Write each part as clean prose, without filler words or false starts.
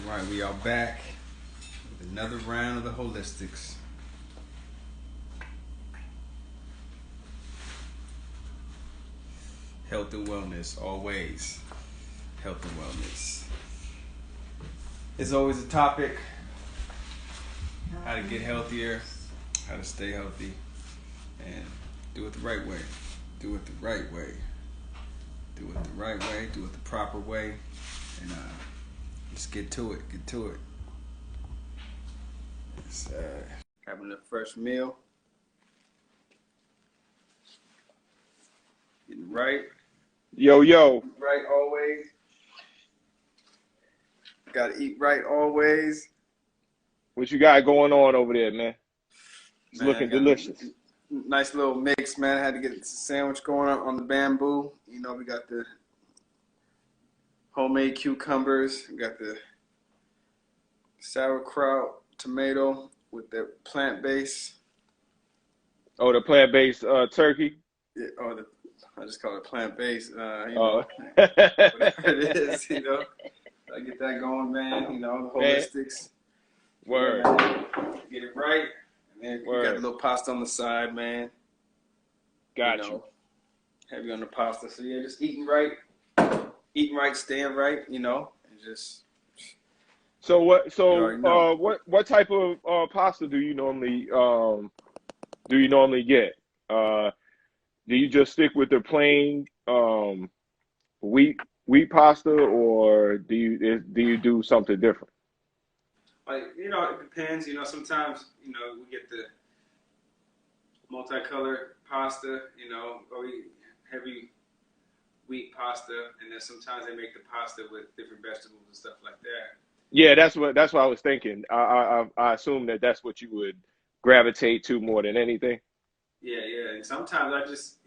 Right, we are back with another round of the holistics. Health and wellness, always. Health and wellness. It's always a topic. How to get healthier, how to stay healthy, and do it the right way. Do it the right way. Do it the right way. Do it the proper way. And let's get to it. Get to it. It's, having the first meal. Getting right. Yo, yo. Right always. Gotta eat right always. What you got going on over there, man? It's Man, looking delicious. Nice little mix, man. I had to get a sandwich going on the bamboo. You know, we got the homemade cucumbers. We got the sauerkraut tomato with the plant base. Oh, the plant-based turkey? Yeah, I just call it plant based. Oh. Whatever it is, I get that going, man. The holistics. Word. Yeah, get it right. And then we Word. got a little pasta on the side, man. Got you. Heavy on the pasta. So yeah, just eating right, staying right, and just. So what type of pasta do you normally get? Do you just stick with the plain wheat pasta, or do you do something different? It depends. Sometimes we get the multicolored pasta, or heavy wheat pasta, and then sometimes they make the pasta with different vegetables and stuff like that. Yeah, that's what I was thinking. I assume that's what you would gravitate to more than anything. Yeah. And sometimes I just,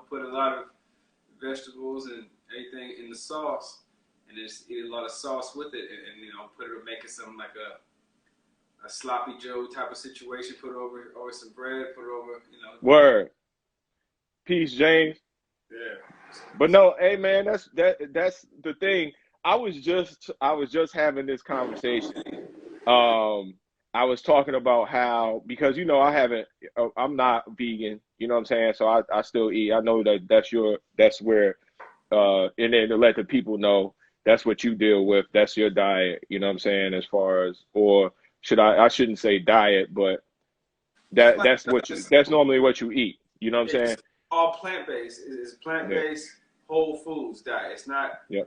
put a lot of vegetables and anything in the sauce, and just eat a lot of sauce with it, and put it, make it something like a sloppy Joe type of situation. Put it over some bread. Put it over, Word. Peace, James. Yeah. But no, hey man, that's the thing. I was just having this conversation. I was talking about how, because I'm not vegan, you know what I'm saying? So I still eat. I know that's where and then to let the people know that's what you deal with. That's your diet, you know what I'm saying, as far as, or I shouldn't say diet, but that's normally what you eat. You know what I'm saying? All plant-based. It's plant-based whole foods diet. It's not, I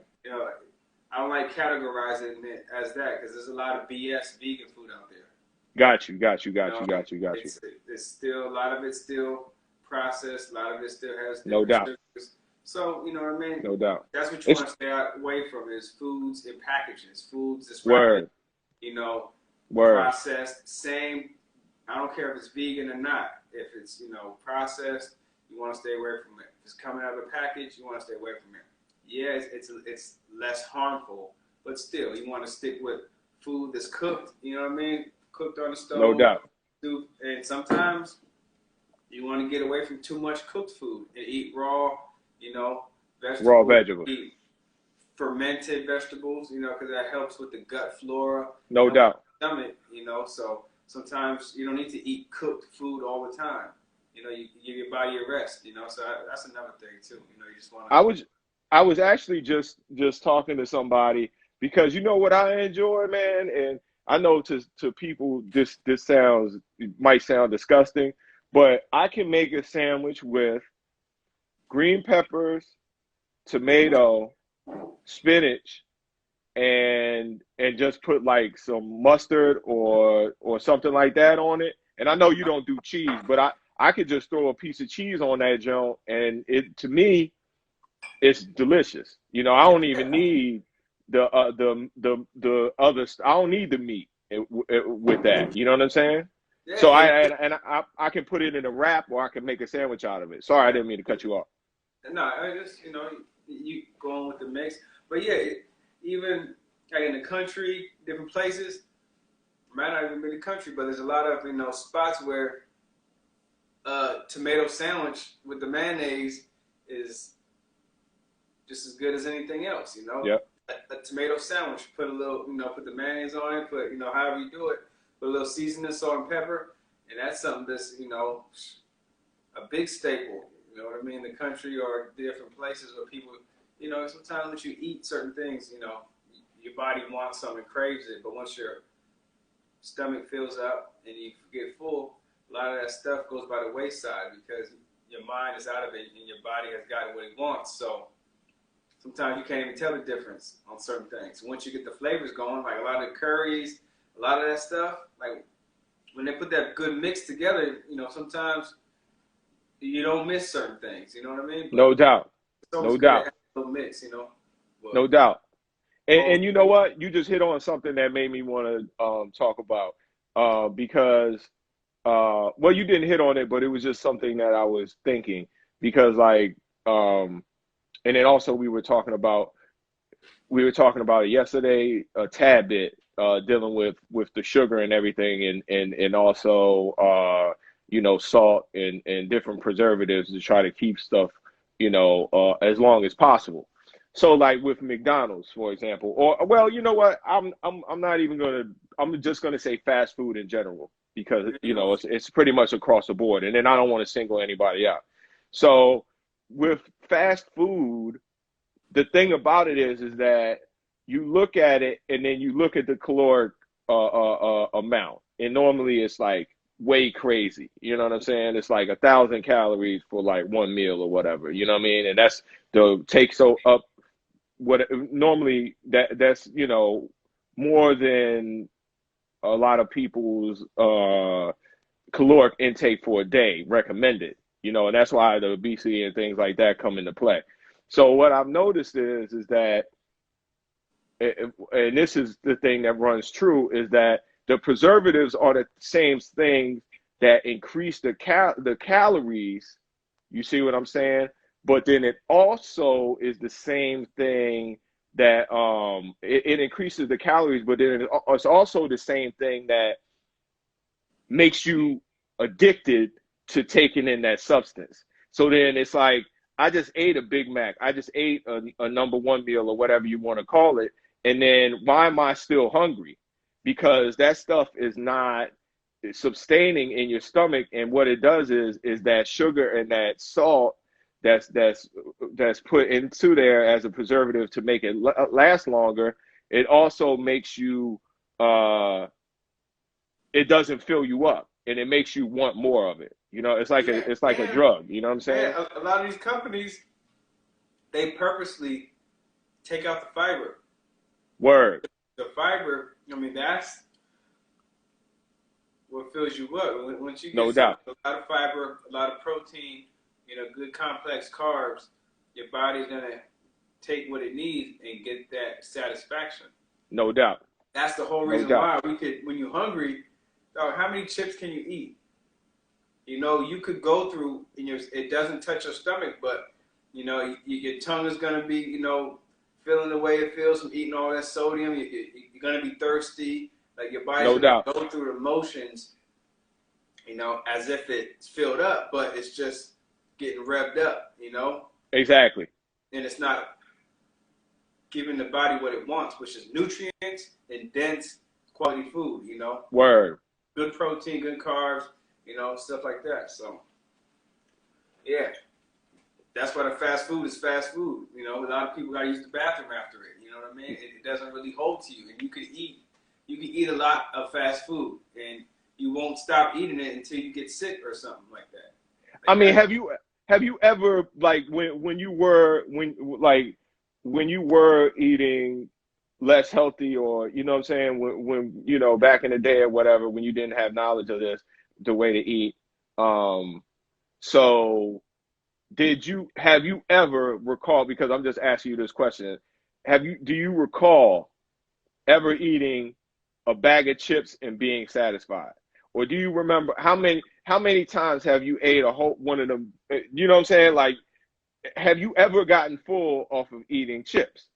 don't like categorizing it as that, because there's a lot of BS vegan food out there. Got you. It's still, a lot of it's still processed. A lot of it still has no doubt. Sugars. So, you know what I mean? No doubt. That's what you want to stay away from, is foods in packages, foods that's Word. Processed. Same. I don't care if it's vegan or not. If it's, processed, you want to stay away from it. If it's coming out of a package, you want to stay away from it. Yeah, it's less harmful, but still, you want to stick with food that's cooked. You know what I mean? Cooked on the stove. No doubt. And sometimes you want to get away from too much cooked food and eat raw, vegetables. Raw vegetables. Eat fermented vegetables, because that helps with the gut flora. No doubt. Stomach, so sometimes you don't need to eat cooked food all the time. You give your body a rest, so that's another thing too. You just want to. I was actually just talking to somebody, because you know what I enjoy, man, and I know to people this might sound disgusting, but I can make a sandwich with green peppers, tomato, spinach, and just put like some mustard or something like that on it. And I know you don't do cheese, but I could just throw a piece of cheese on that joint, and to me, it's delicious. I don't even need the other. I don't need the meat with that. You know what I'm saying? Yeah, so I can put it in a wrap, or I can make a sandwich out of it. Sorry, I didn't mean to cut you off. No, I just you going with the mix, but yeah, even like in the country, different places. Might not even be the country, but there's a lot of spots where tomato sandwich with the mayonnaise is just as good as anything else. Yep. A tomato sandwich. Put a little, put the mayonnaise on it. Put, however you do it. Put a little seasoning, salt and pepper, and that's something that's, a big staple. You know what I mean? In the country or different places where people, sometimes when you eat certain things, your body wants something, craves it, but once your stomach fills up and you get full, a lot of that stuff goes by the wayside because your mind is out of it and your body has gotten what it wants. So sometimes you can't even tell the difference on certain things. Once you get the flavors going, like a lot of the curries, a lot of that stuff, like when they put that good mix together, sometimes you don't miss certain things. You know what I mean? But no doubt. No doubt. Mix, But, no doubt. And you know what? You just hit on something that made me want to talk about because, well, you didn't hit on it, but it was just something that I was thinking because, like, and then also we were talking about it yesterday a tad bit, dealing with the sugar and everything, and also salt and different preservatives to try to keep stuff as long as possible. So like with McDonald's, for example, or well, you know what? I'm just gonna say fast food in general because it's pretty much across the board, and then I don't want to single anybody out. So with fast food, the thing about it is that you look at it and then you look at the caloric amount, and normally it's like way crazy. You know what I'm saying? It's like 1,000 calories for like one meal or whatever. You know what I mean? And that's the take so up. What normally that's more than a lot of people's caloric intake for a day recommended. And that's why the obesity and things like that come into play. So what I've noticed is that, and this is the thing that runs true, is that the preservatives are the same things that increase the calories. You see what I'm saying? But then it also is the same thing that it increases the calories, but then it's also the same thing that makes you addicted to taking in that substance. So then it's like, I just ate a Big Mac. I just ate a number one meal or whatever you want to call it. And then why am I still hungry? Because that stuff is not sustaining in your stomach. And what it does is that sugar and that salt that's put into there as a preservative to make it last longer. It also makes you, it doesn't fill you up, and it makes you want more of it. It's like a drug. You know what I'm saying? A lot of these companies, they purposely take out the fiber. Word. The fiber, that's what fills you up. Once you get no doubt. a lot of fiber, a lot of protein, good complex carbs, your body's gonna take what it needs and get that satisfaction. No doubt. That's the whole reason why when you're hungry, how many chips can you eat? You could go through and it doesn't touch your stomach, but your tongue is gonna be feeling the way it feels from eating all that sodium. You're gonna be thirsty. Like your body's gonna go through the motions, as if it's filled up, but it's just getting revved up, Exactly. And it's not giving the body what it wants, which is nutrients and dense quality food, Word. Good protein, good carbs, stuff like that. So, yeah, that's why the fast food is fast food. A lot of people got to use the bathroom after it. You know what I mean? It doesn't really hold to you, and you can eat a lot of fast food, and you won't stop eating it until you get sick or something like that. I mean, have you ever, like, when you were eating less healthy, or you know what I'm saying, when back in the day or whatever, when you didn't have knowledge of this, the way to eat, so have you ever recall, because I'm just asking you this question, do you recall ever eating a bag of chips and being satisfied? Or do you remember how many times have you ate a whole one of them? You know what I'm saying? Like, have you ever gotten full off of eating chips?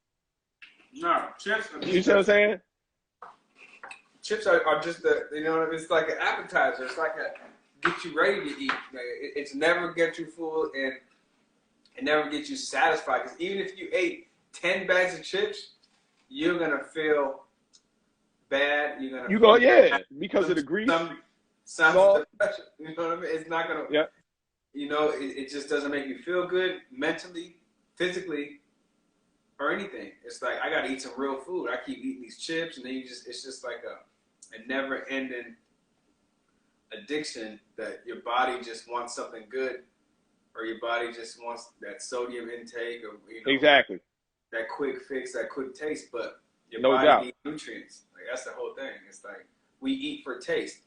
No, chips. You see what I'm saying? Chips are just it's like an appetizer. It's like get you ready to eat. It's never get you full, and it never gets you satisfied. Because even if you ate 10 bags of chips, you're gonna feel bad. You're gonna You go, feel yeah, because of the grease, some signs of salt. depression. You know what I mean? It's not gonna. Yeah, You know, it just doesn't make you feel good mentally, physically, or anything. It's like I gotta eat some real food. I keep eating these chips, and then it's just like a never-ending addiction that your body just wants something good, or your body just wants that sodium intake, or exactly. that quick fix, that quick taste. But your No body doubt. needs nutrients. Like that's the whole thing. It's like we eat for taste.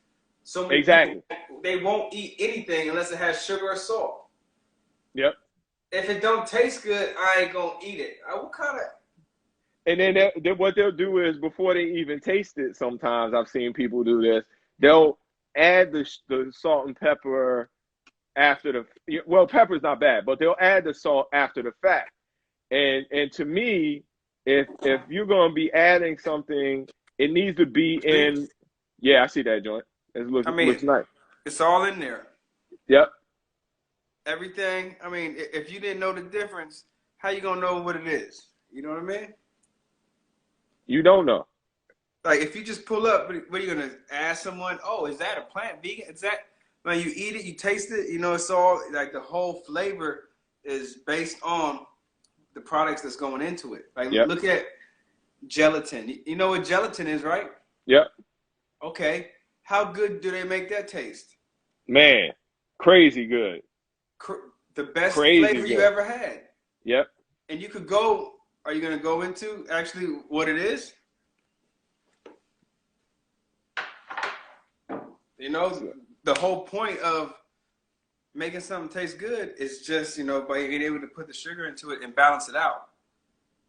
So many Exactly. people, they won't eat anything unless it has sugar or salt. Yep. If it don't taste good, I ain't gonna eat it. What kind of? And then what they'll do is before they even taste it, sometimes I've seen people do this. They'll add the salt and pepper after the, well, pepper's not bad, but they'll add the salt after the fact. And to me, if you're gonna be adding something, it needs to be in. Yeah, I see that joint. It looks nice. It's all in there. Yep. Everything. I mean, if you didn't know the difference, how you gonna know what it is? You know what I mean? You don't know. Like if you just pull up, what are you gonna ask someone? Oh, is that a plant vegan? Is that when you eat it, you taste it? You know, it's all like the whole flavor is based on the products that's going into it. Like look at gelatin. You know what gelatin is, right? Yep. Okay. How good do they make that taste? Man, crazy good. The best flavor you ever had. Yep. And you could go. Are you going to go into actually what it is? You know, the whole point of making something taste good is just, you know, by being able to put the sugar into it and balance it out.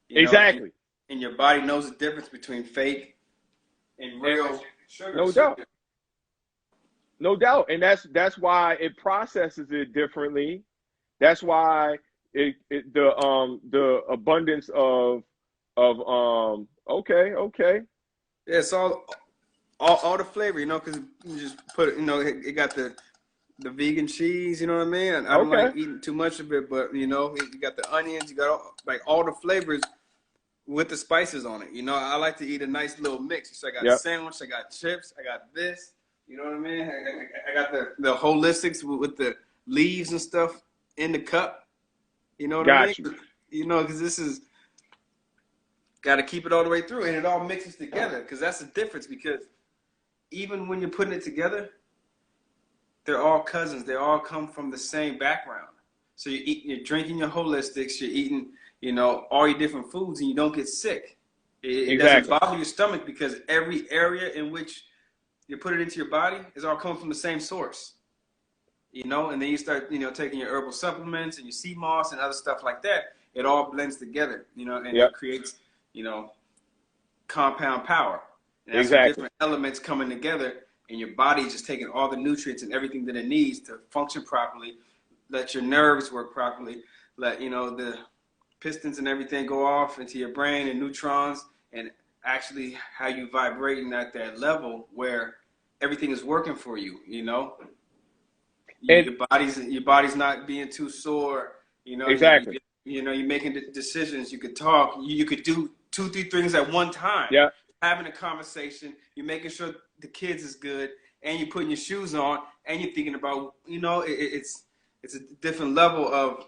Exactly. And your body knows the difference between fake and real sugar. No doubt. No doubt. And that's why it processes it differently. That's why the abundance of okay. Yeah, it's all the flavor, you know, because you just put it, you know, it got the vegan cheese, you know what I mean? I don't like eating too much of it, but you know, you got the onions, you got all the flavors with the spices on it. You know, I like to eat a nice little mix. So I got sandwich, I got chips, I got this. You know what I mean? I got the holistics with the leaves and stuff in the cup. You know what I mean? You know, because this is got to keep it all the way through, and it all mixes together. Because that's the difference. Because even when you're putting it together, they're all cousins. They all come from the same background. So you're drinking your holistics. You're eating, you know, all your different foods, and you don't get sick. It doesn't bother your stomach because every area in which you put it into your body is all coming from the same source. You know, and then you start, you know, taking your herbal supplements and your sea moss and other stuff like that. It all blends together, you know, and it creates, you know, compound power. And that's different elements coming together, and your body just taking all the nutrients and everything that it needs to function properly, let your nerves work properly, let, you know, the pistons and everything go off into your brain and neutrons, and actually how you vibrating at that level where everything is working for you, you know. Your body's not being too sore, you know. You know, you're making decisions. You could talk. You could do 2-3 things at one time. Yeah. Having a conversation. You're making sure the kids is good, and you're putting your shoes on, and you're thinking about, you know, it's a different level of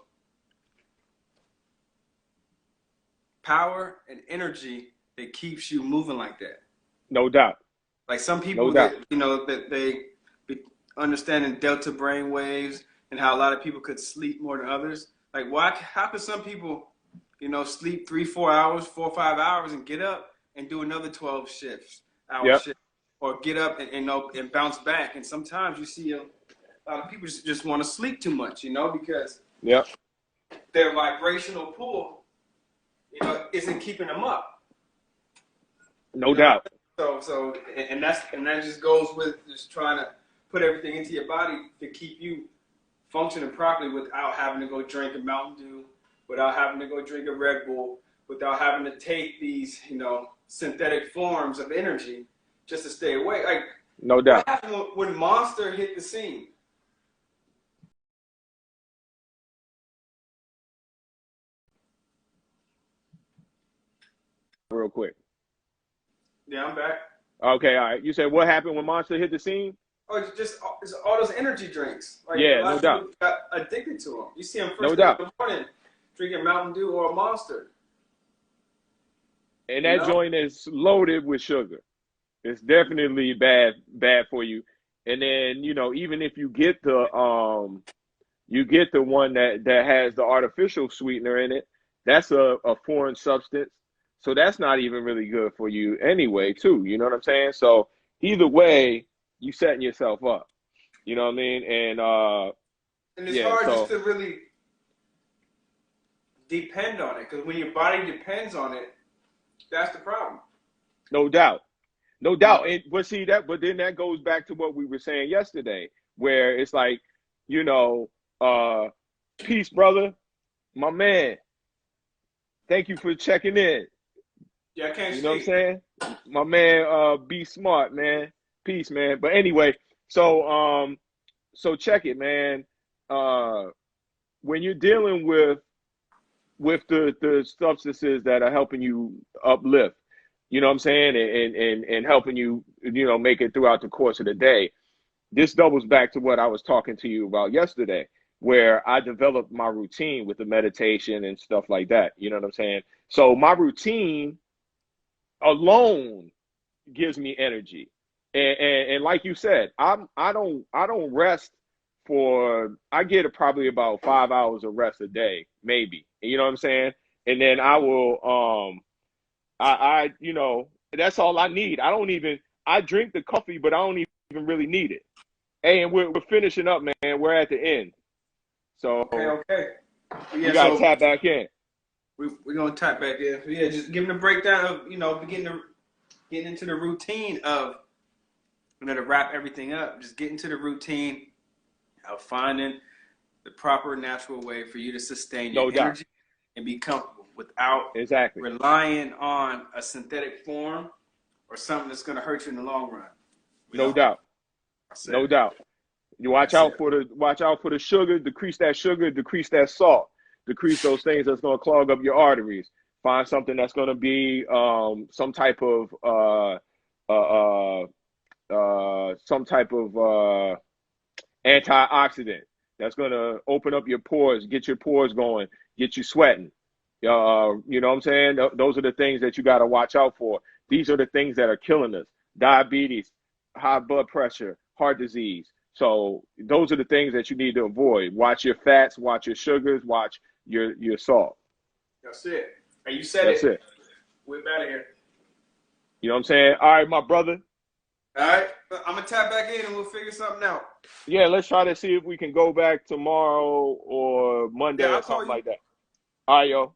power and energy that keeps you moving like that. No doubt. Like some people that, you know, that they understanding delta brain waves and how a lot of people could sleep more than others. Like how could some people, you know, sleep 3-4 hours, 4 or 5 hours and get up and do another 12 shifts, shift, or get up and bounce back. And sometimes you see a lot of people just want to sleep too much, you know, because their vibrational pull, you know, isn't keeping them up. No doubt. So that just goes with just trying to put everything into your body to keep you functioning properly without having to go drink a Mountain Dew, without having to go drink a Red Bull, without having to take these, you know, synthetic forms of energy just to stay awake. Like, no doubt. What happened when Monster hit the scene? Real real quick. Yeah, I'm back. Okay, all right. You said what happened when Monster hit the scene? Oh, it's all those energy drinks. Like Yeah, a lot no of doubt. people got addicted to them. You see them No first thing in doubt. the morning drinking Mountain Dew or a Monster. And You that know? joint is loaded with sugar. It's definitely bad for you. And then, you know, even if you get the one that has the artificial sweetener in it, that's a foreign substance. So that's not even really good for you anyway, too. You know what I'm saying? So either way, you setting yourself up. You know what I mean? And it's Yeah, hard just so to really depend on it because when your body depends on it, that's the problem. no doubt. No You know? doubt. But then that goes back to what we were saying yesterday, where it's like, you know, peace, brother, my man. Thank you for checking in. Yeah, I can't You know what I'm see. saying? My man, be smart, man. Peace, man. But anyway, so check it, man. When you're dealing with the substances that are helping you uplift, you know what I'm saying, and helping you, you know, make it throughout the course of the day. This doubles back to what I was talking to you about yesterday, where I developed my routine with the meditation and stuff like that. You know what I'm saying? So my routine alone gives me energy. And like you said, I don't rest for I get probably about 5 hours of rest a day, maybe. You know what I'm saying? And then I will I you know, that's all I need. I drink the coffee, but I don't even really need it. Hey, and we're finishing up, man. We're at the end. So Okay. we Yeah, gotta so tap back in. we're gonna tap back in. So yeah, just giving a breakdown of getting into the routine of to wrap everything up. Just get into the routine of finding the proper natural way for you to sustain your No doubt. energy and be comfortable without Exactly. relying on a synthetic form or something that's going to hurt you in the long run. You No know, doubt. that's No it. doubt. You That's it. watch out for the sugar, decrease that salt, decrease those things that's gonna clog up your arteries. Find something that's gonna be some type of uh, antioxidant that's gonna open up your pores, get your pores going, get you sweating. You know what I'm saying? Those are the things that you got to watch out for. These are the things that are killing us: diabetes, high blood pressure, heart disease. So those are the things that you need to avoid. Watch your fats, watch your sugars, watch your salt. That's it. And you said That's it. it. We're out of here. You know what I'm saying? All right, my brother. All right. I'm going to tap back in and we'll figure something out. Yeah, let's try to see if we can go back tomorrow or Monday Yeah, I'll or call something you. like that. All right, yo.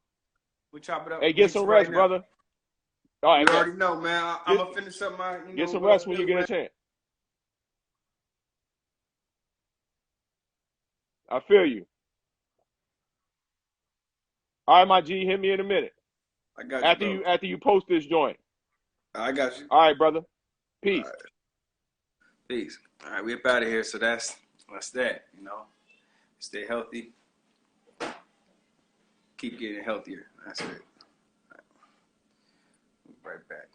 We chop it up. Hey, get Links some right rest, now. brother. All You right, bet. already know, man. I'm going to finish up my, Get some what I'm rest when you get a doing. chance. I feel you. All right, my G, hit me in a minute. I got you, bro. After you post this joint. I got you. All right, brother. All Peace. right. Peace. All right, we're up out of here. So that's that, Stay healthy. Keep getting healthier. That's it. All right. Right back.